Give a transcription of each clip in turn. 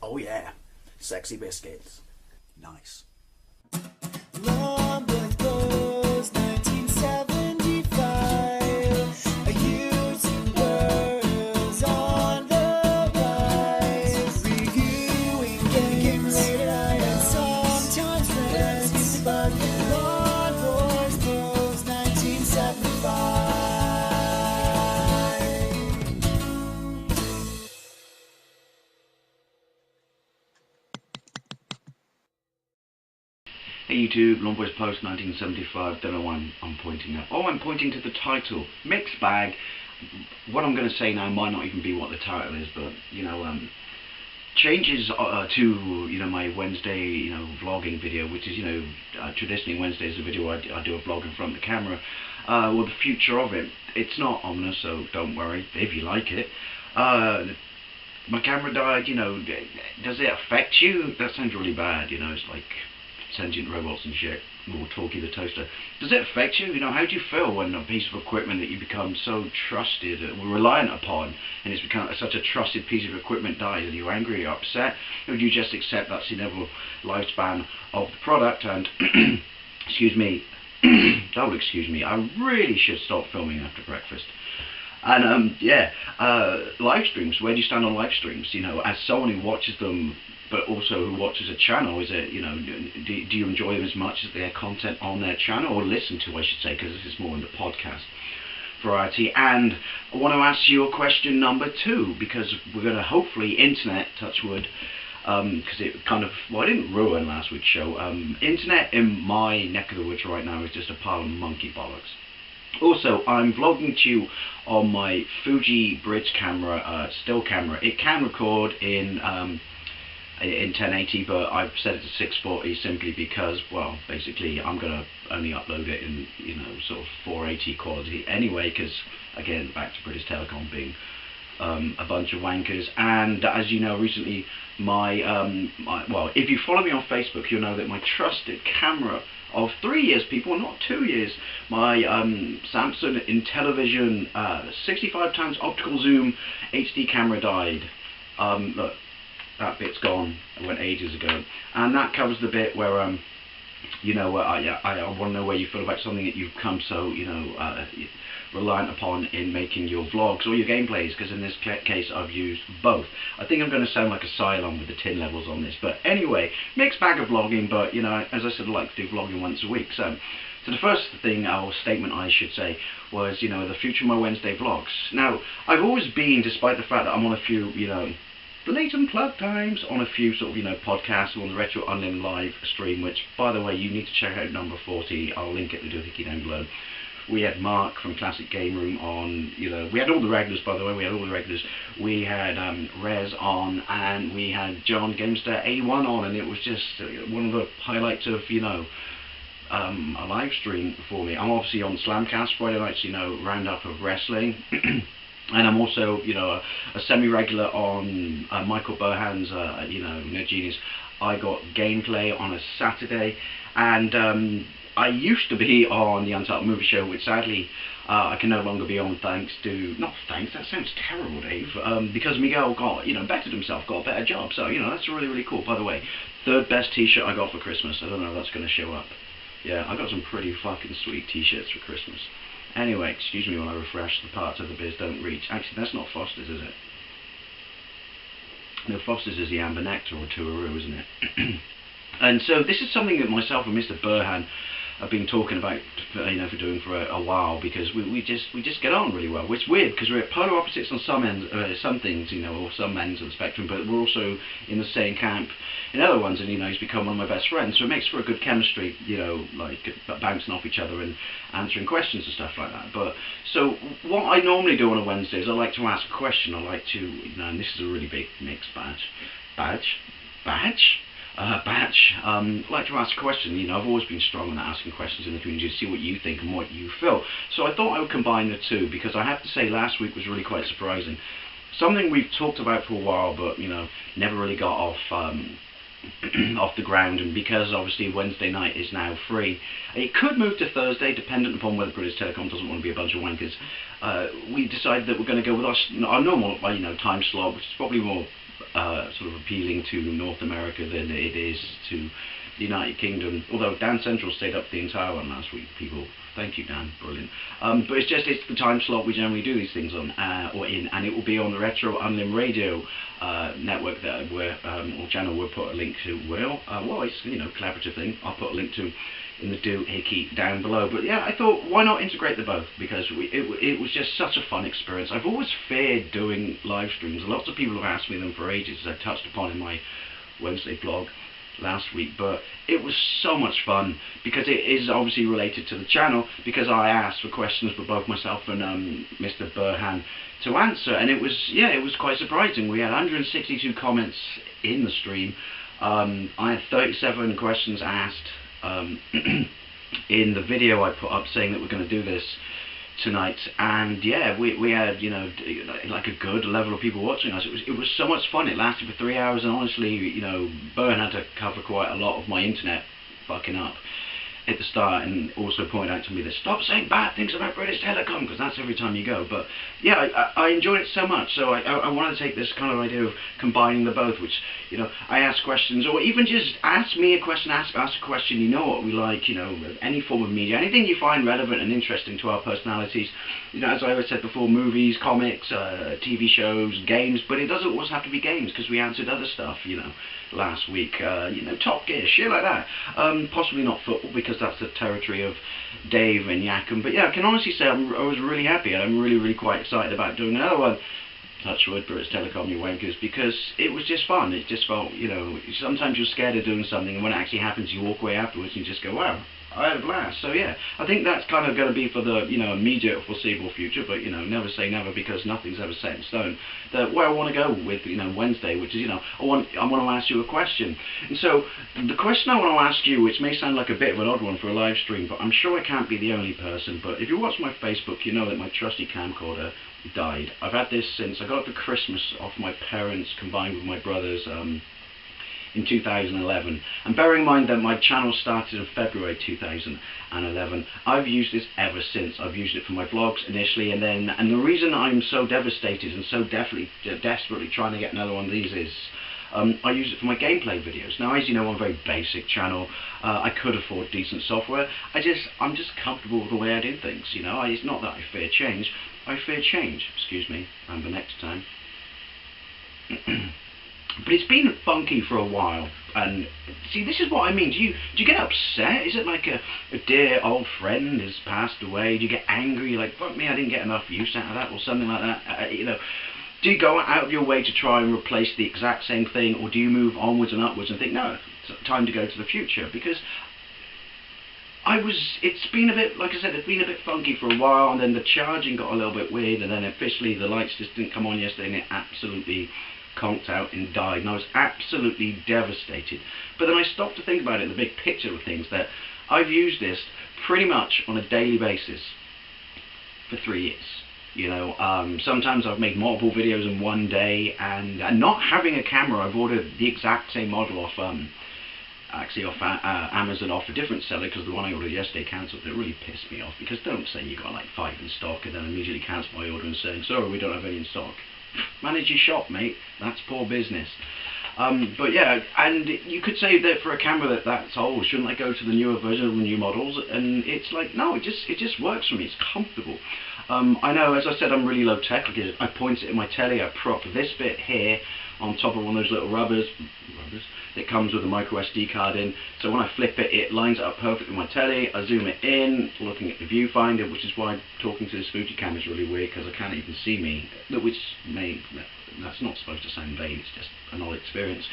Oh yeah, sexy biscuits. Nice. Long before 1975, a using world's on the rise. Reviewing games late at night and sometimes friends. But Long Boys Bros 1975. Hey YouTube, Long Boys Post 1975, don't know why I'm pointing at. Oh, I'm pointing to the title, Mixed Bag. What I'm going to say now might not even be what the title is, but, changes to, my Wednesday, vlogging video, which is, traditionally Wednesday is a video I do a vlog in front of the camera. Well, the future of it, it's not ominous, so don't worry if you like it. My camera died, does it affect you? That sounds really bad, it's like sentient robots and shit, or Talkie the toaster. Does it affect you? How do you feel when a piece of equipment that you become so trusted, reliant upon, and it's become such a trusted piece of equipment dies? Are you angry or upset? Or do you just accept that's the inevitable lifespan of the product and, excuse me, excuse me, I really should stop filming after breakfast. And live streams, where do you stand on live streams? As someone who watches them, but also who watches a channel, is it, do you enjoy them as much as their content on their channel, or listen to, I should say, because this is more in the podcast variety. And I want to ask you a question number 2, because we're going to hopefully internet, touch wood, because it kind of, well, I didn't ruin last week's show. Internet in my neck of the woods right now is just a pile of monkey bollocks. Also, I'm vlogging to you on my Fuji bridge camera, still camera. It can record in 1080, but I've set it to 640 simply because, well, basically I'm going to only upload it in, sort of 480 quality anyway, because, again, back to British Telecom being a bunch of wankers. And as you know, recently well, if you follow me on Facebook, you'll know that my trusted camera of 3 years, people, not 2 years, my Samsung Intellivision 65x optical zoom HD camera died. Look, that bit's gone. It went ages ago, and that covers the bit where I want to know where you feel about something that you've come so reliant upon in making your vlogs or your gameplays, because in this case I've used both. I think I'm going to sound like a Cylon with the tin levels on this, but anyway, mixed bag of vlogging, but as I said, I like to do vlogging once a week. So the first thing, or statement I should say, was the future of my Wednesday vlogs. Now, I've always been, despite the fact that I'm on a few blatant plug times on a few sort of podcasts, on the Retro Unlim live stream, which, by the way, you need to check out number 40. I'll link it to the wiki down below. We had Mark from Classic Game Room on, we had all the regulars, by the way, we had all the regulars. We had Rez on, and we had John Gamester81 on, and it was just one of the highlights of, a live stream for me. I'm obviously on Slamcast Friday nights, roundup of wrestling. And I'm also, a semi-regular on Michael Bohan's, Nerd Genius. I got gameplay on a Saturday, and I used to be on the Untitled Movie Show, which sadly I can no longer be on that sounds terrible, Dave, because Miguel got, bettered himself, got a better job, so, that's really, really cool. By the way, 3rd best t-shirt I got for Christmas. I don't know if that's going to show up. Yeah, I got some pretty fucking sweet t-shirts for Christmas. Anyway, excuse me while I refresh the parts of the biz don't reach. Actually, that's not Foster's, is it? No, Foster's is the Amber Nectar or Tuaru, isn't it? And so this is something that myself and Mr. Burhan have been talking about, for doing for a while, because we just get on really well. It's weird because we're at polar opposites on some ends, some things, or some ends of the spectrum, but we're also in the same camp in other ones, and he's become one of my best friends, so it makes for a good chemistry, like bouncing off each other and answering questions and stuff like that. But so what I normally do on a Wednesday is I like to ask a question. I like to, and this is a really big mixed batch. Like to ask a question. I've always been strong on asking questions in the community to see what you think and what you feel. So I thought I would combine the two, because I have to say last week was really quite surprising. Something we've talked about for a while, but never really got off off the ground, and because obviously Wednesday night is now free, it could move to Thursday dependent upon whether British Telecom doesn't want to be a bunch of wankers. We decided that we're going to go with our normal time slot, which is probably more sort of appealing to North America than it is to the United Kingdom. Although Dan Central stayed up the entire one last week, people. Thank you, Dan. Brilliant. But it's the time slot we generally do these things on, or in, and it will be on the Retro Unlim Radio network that or channel we'll put a link to. Well, it's collaborative thing. I'll put a link to in the doohickey down below. But yeah, I thought, why not integrate the both? Because it was just such a fun experience. I've always feared doing live streams. Lots of people have asked me them for ages, as I touched upon in my Wednesday vlog last week, but it was so much fun because it is obviously related to the channel, because I asked for questions for both myself and Mr. Burhan to answer, and it was quite surprising. We had 162 comments in the stream. I had 37 questions asked in the video I put up saying that we're going to do this tonight, and yeah, we had like a good level of people watching us. It was so much fun. It lasted for 3 hours, and honestly, Byrne had to cover quite a lot of my internet fucking up at the start, and also point out to me that stop saying bad things about British Telecom, because that's every time you go. But yeah, I enjoyed it so much, so I want to take this kind of idea of combining the both, which I ask questions, or even just ask me a question, ask us a question. You know what we like, any form of media, anything you find relevant and interesting to our personalities. As I always said before, movies, comics, TV shows, games, but it doesn't always have to be games, because we answered other stuff, last week, Top Gear, shit like that. Possibly not football, because that's the territory of Dave and Yakum. But yeah, I can honestly say I was really happy, and I'm really, really quite excited about doing another one. Touch wood, British Telecom, you wankers, because it was just fun. It just felt, sometimes you're scared of doing something, and when it actually happens, you walk away afterwards and you just go, wow, I had a blast. So yeah, I think that's kind of going to be for the immediate foreseeable future, but never say never, because nothing's ever set in stone. Where I want to go with Wednesday, which is I want to ask you a question. And so the question I want to ask you, which may sound like a bit of an odd one for a live stream, but I'm sure I can't be the only person. But if you watch my Facebook, you know that my trusty camcorder died. I've had this since I got it for Christmas off my parents combined with my brothers in 2011, and bearing in mind that my channel started in February 2011, I've used this ever since. I've used it for my vlogs initially, and the reason I'm so devastated and so desperately trying to get another one of these is I use it for my gameplay videos. Now, as you know, I'm a very basic channel. I could afford decent software. I'm just comfortable with the way I do things. It's not that I fear change. I fear change. Excuse me. And the next time. But it's been funky for a while, and see, this is what I mean. Do you get upset? Is it like a dear old friend has passed away? Do you get angry? You're like, fuck me, I didn't get enough use out of that, or something like that? Do you go out of your way to try and replace the exact same thing, or do you move onwards and upwards and think, no, it's time to go to the future? Because it's been a bit, like I said, it's been a bit funky for a while, and then the charging got a little bit weird, and then officially the lights just didn't come on yesterday, and it absolutely conked out and died, and I was absolutely devastated. But then I stopped to think about it in the big picture of things, that I've used this pretty much on a daily basis for 3 years. Sometimes I've made multiple videos in one day, and not having a camera, I've ordered the exact same model off Amazon off a different seller, because the one I ordered yesterday cancelled. It really pissed me off, because don't say you got like 5 in stock and then immediately cancel my order and saying, sorry, we don't have any in stock. Manage your shop, mate. That's poor business. But yeah, and you could say that for a camera that's old, shouldn't I go to the newer version of the new models? And it's like, no, it just works for me. It's comfortable. I know, as I said, I'm really low tech. I point it in my telly. I prop this bit here on top of one of those little rubbers that comes with a micro SD card in. So when I flip it, it lines it up perfectly with my telly. I zoom it in, looking at the viewfinder, which is why talking to this Fuji cam is really weird, because I can't even see me. That's not supposed to sound vague, it's just an odd experience.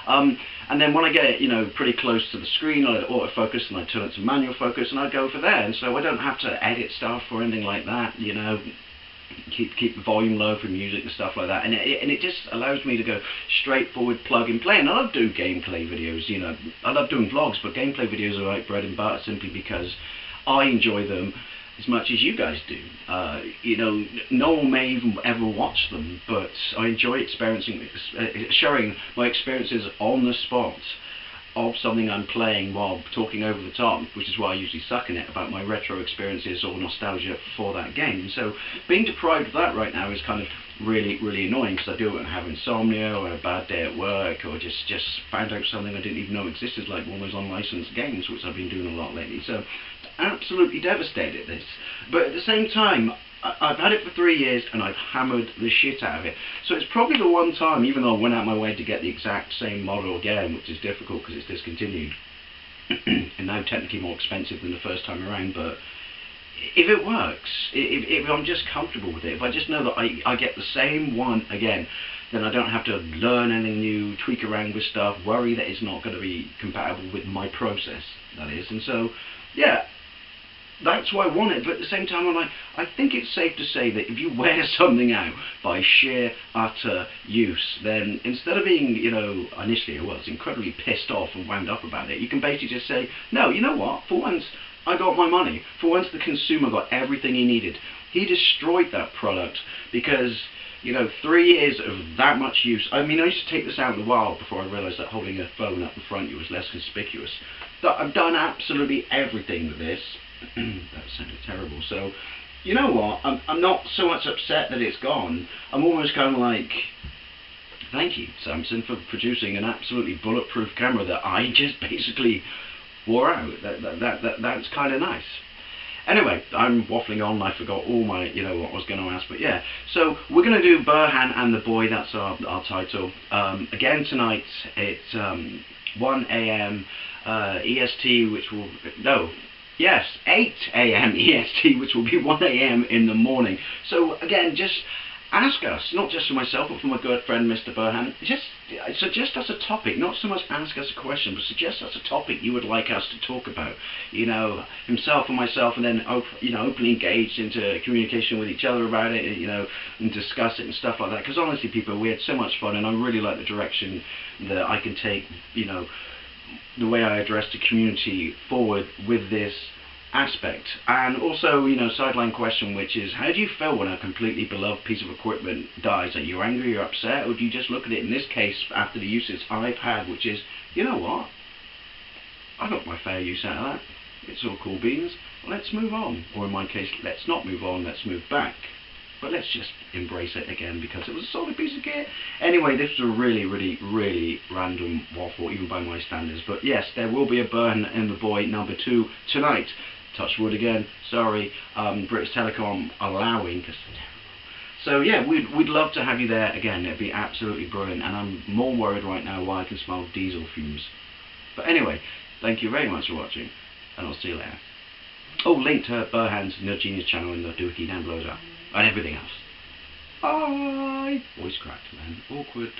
And then when I get it, pretty close to the screen, I autofocus and I turn it to manual focus, and I go for there. And so I don't have to edit stuff or anything like that. Keep the volume low for music and stuff like that, and it just allows me to go straight forward, plug and play. And I love doing gameplay videos. I love doing vlogs, but gameplay videos are like bread and butter, simply because I enjoy them as much as you guys do. No one may even ever watch them, but I enjoy sharing my experiences on the spot of something I'm playing while talking over the top, which is why I usually suck in it about my retro experiences or nostalgia for that game. So being deprived of that right now is kind of really, really annoying, because I do it when I have insomnia or a bad day at work, or just found out something I didn't even know existed, like one of those unlicensed games, which I've been doing a lot lately. So absolutely devastated at this. But at the same time, I've had it for 3 years and I've hammered the shit out of it. So it's probably the one time, even though I went out my way to get the exact same model again, which is difficult because it's discontinued and now technically more expensive than the first time around, but if it works, if I'm just comfortable with it, if I just know that I get the same one again, then I don't have to learn anything new, tweak around with stuff, worry that it's not going to be compatible with my process, that is. And so, yeah, that's why I want it. But at the same time, I'm like, I think it's safe to say that if you wear something out by sheer, utter use, then instead of being, you know, initially I was incredibly pissed off and wound up about it, you can basically just say, no, you know what, for once, I got my money. For once, the consumer got everything he needed. He destroyed that product because, you know, 3 years of that much use. I mean, I used to take this out in the wild before I realised that holding a phone up in front of you was less conspicuous. But I've done absolutely everything with this. That sounded terrible. So, you know what? I'm not so much upset that it's gone. I'm almost kind of like, thank you, Samsung, for producing an absolutely bulletproof camera that I just basically wore out. That's kind of nice. Anyway, I'm waffling on. I forgot all my, you know, what I was going to ask, but yeah. So we're going to do Burhan and the Boy. That's our title. Again tonight, it's 1 a.m. EST, which will 8 a.m. EST, which will be 1 a.m. in the morning. So again, just ask us, not just for myself, but for my good friend Mr. Burhan. Just suggest us a topic, not so much ask us a question, but suggest us a topic you would like us to talk about. You know, himself and myself, and then openly engaged into communication with each other about it. You know, and discuss it and stuff like that. Because honestly, people, we had so much fun, and I really like the direction that I can take. You know, the way I address the community forward with this aspect. And also, you know, sideline question, which is, how do you feel when a completely beloved piece of equipment dies? Are you angry, you're upset, or do you just look at it, in this case, after the uses I've had, which is, you know what, I got my fair use out of that, it's all cool beans, let's move on. Or in my case, let's not move on, let's move back. But let's just embrace it again because it was a solid piece of kit. Anyway, this was a really, really, really random waffle, even by my standards. But yes, there will be a Burn and the Boy number 2 tonight. Touch wood again, sorry, British Telecom allowing, because they're terrible. So yeah, we'd love to have you there again. It'd be absolutely brilliant, and I'm more worried right now why I can smell diesel fumes. But anyway, thank you very much for watching, and I'll see you later. Oh, link to Burhan's Nerd Genius channel in the doohickey down below that, and everything else. Bye! Voice cracked, man. Awkward.